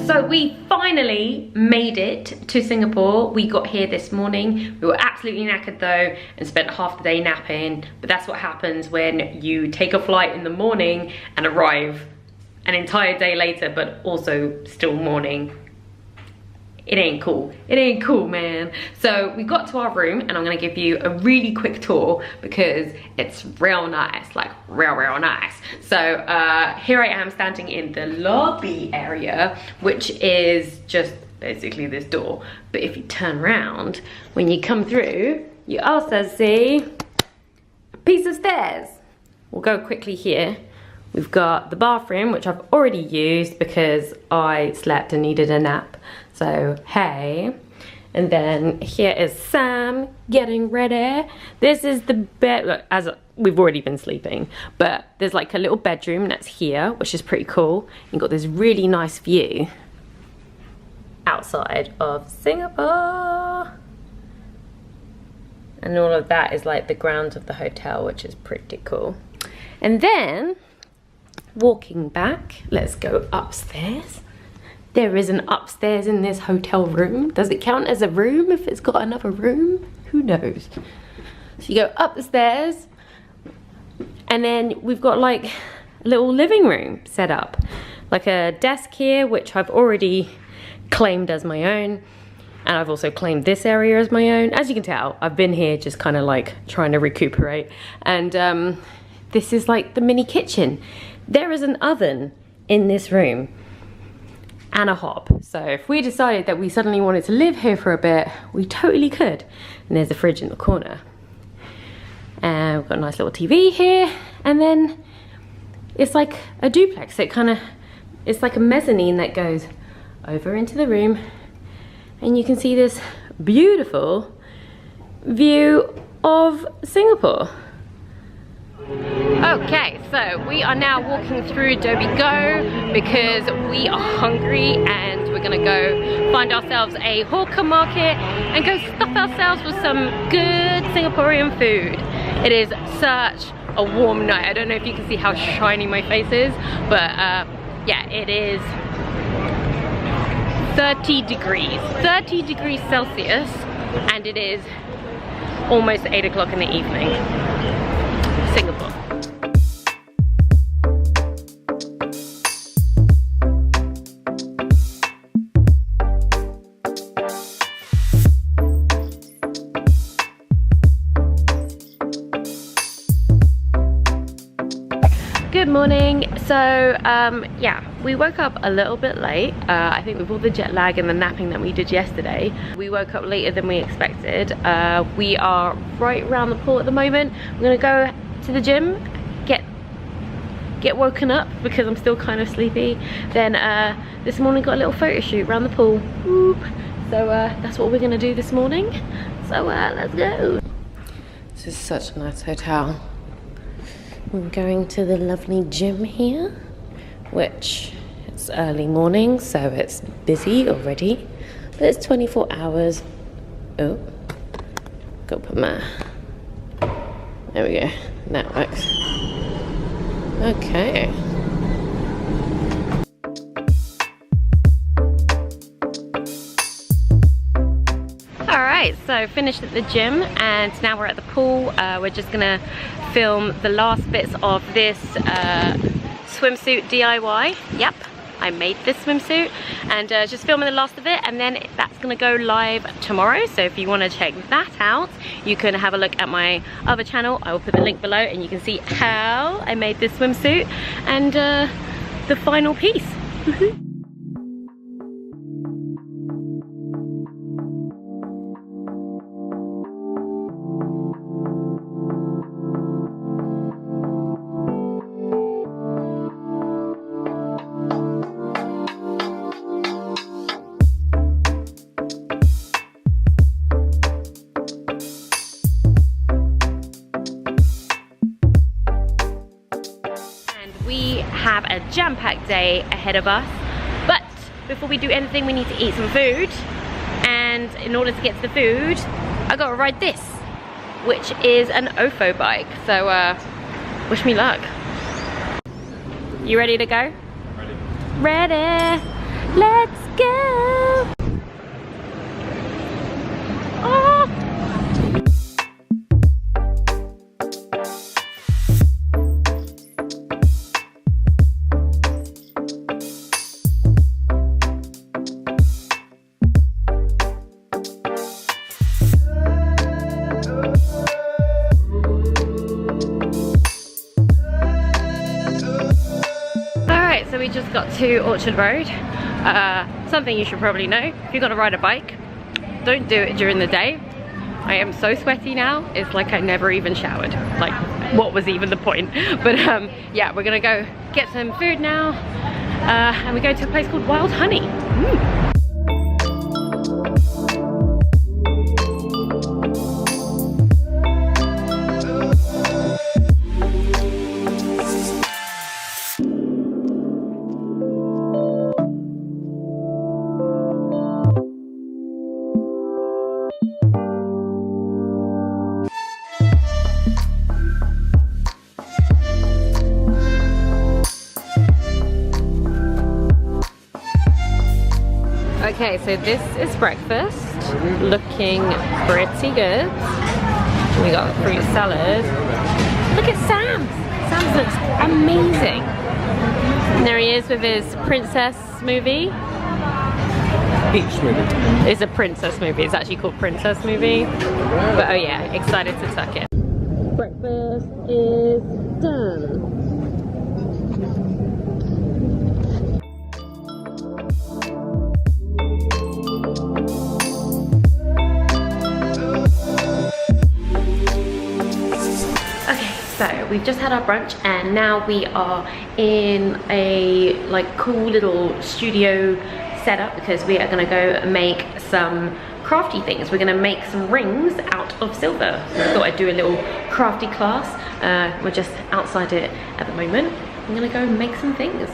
So we finally made it to Singapore. We got here this morning. We were absolutely knackered though and spent half the day napping, but that's what happens when you take a flight in the morning and arrive an entire day later, but also still morning. It ain't cool. It ain't cool, man. So we got to our room and I'm gonna give you a really quick tour because it's real nice, like real nice. So here I am standing in the lobby area, which is just basically this door. But if you turn around, when you come through, you also see a piece of stairs. We'll go quickly here. We've got the bathroom, which I've already used because I slept and needed a nap. So, hey. And then here is Sam getting ready. This is the bed, look, as we've already been sleeping, but there's like a little bedroom that's here, which is pretty cool. You've got this really nice view outside of Singapore. And all of that is like the grounds of the hotel, which is pretty cool. And then, walking back, let's go upstairs. There is an upstairs in this hotel room. Does it count as a room if it's got another room? Who knows? So you go up the stairs and then we've got like a little living room set up. Like a desk here, which I've already claimed as my own. And I've also claimed this area as my own. As you can tell, I've been here just kind of like trying to recuperate. And this is like the mini kitchen. There is an oven in this room and a hob. So if we decided that we suddenly wanted to live here for a bit, we totally could. And there's a fridge in the corner. And we've got a nice little TV here. And then it's like a duplex. So it's like a mezzanine that goes over into the room. And you can see this beautiful view of Singapore. Okay, so we are now walking through GLASGOW because we are hungry and we're gonna go find ourselves a hawker market and go stuff ourselves with some good Singaporean food. It is such a warm night. I don't know if you can see how shiny my face is, but yeah, it is 30 degrees Celsius, and it is almost 8 o'clock in the evening. Singapore. Good morning. So yeah, we woke up a little bit late. I think with all the jet lag and the napping that we did yesterday, we woke up later than we expected. We are right around the pool at the moment. We're gonna go to the gym, get woken up because I'm still kind of sleepy. Then this morning got a little photo shoot around the pool. Whoop. So that's what we're gonna do this morning. So let's go. This is such a nice hotel. I'm going to the lovely gym here, which it's early morning, so it's busy already, but it's 24 hours. Oh, got to put my, there we go, that works. Okay. Alright, so finished at the gym and now we're at the pool. We're just gonna film the last bits of this swimsuit DIY. Yep, I made this swimsuit and just filming the last of it, and then that's gonna go live tomorrow. So if you want to check that out, you can have a look at my other channel. I will put the link below and you can see how I made this swimsuit and the final piece. We have a jam-packed day ahead of us, but before we do anything we need to eat some food, and in order to get to the food I gotta ride this, which is an OFO bike. So wish me luck. You ready to go? Ready. Ready. Let's go. Oh. So we just got to Orchard Road. Something you should probably know, if you're gonna ride a bike, don't do it during the day. I am so sweaty now, it's like I never even showered. Like, what was even the point? But yeah, we're gonna go get some food now, and we go to a place called Wild Honey. Okay, so this is breakfast, looking pretty good. We got fruit salad. Look at Sam's. Sam's looks amazing. And there he is with his princess movie. Peach movie. It's a princess movie. It's actually called Princess Movie. But oh yeah, excited to tuck it. Breakfast is done. So we've just had our brunch and now we are in a like cool little studio setup because we are gonna go make some crafty things. We're gonna make some rings out of silver. So I thought I'd do a little crafty class. We're just outside it at the moment. I'm gonna go make some things.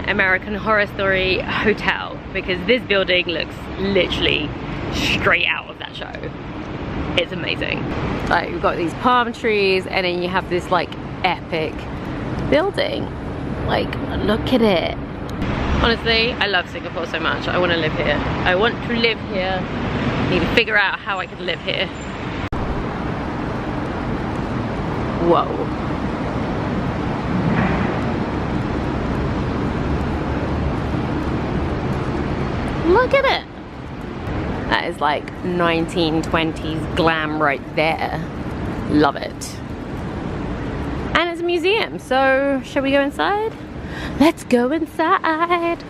American Horror Story Hotel, because this building looks literally straight out of that show. It's amazing. Like, you've got these palm trees and then you have this like epic building. Like, look at it. Honestly, I love Singapore so much. I want to live here. I want to live here. I need to figure out how I can live here. Whoa. Look at it. That is like 1920s glam right there. Love it. And it's a museum, so shall we go inside? Let's go inside.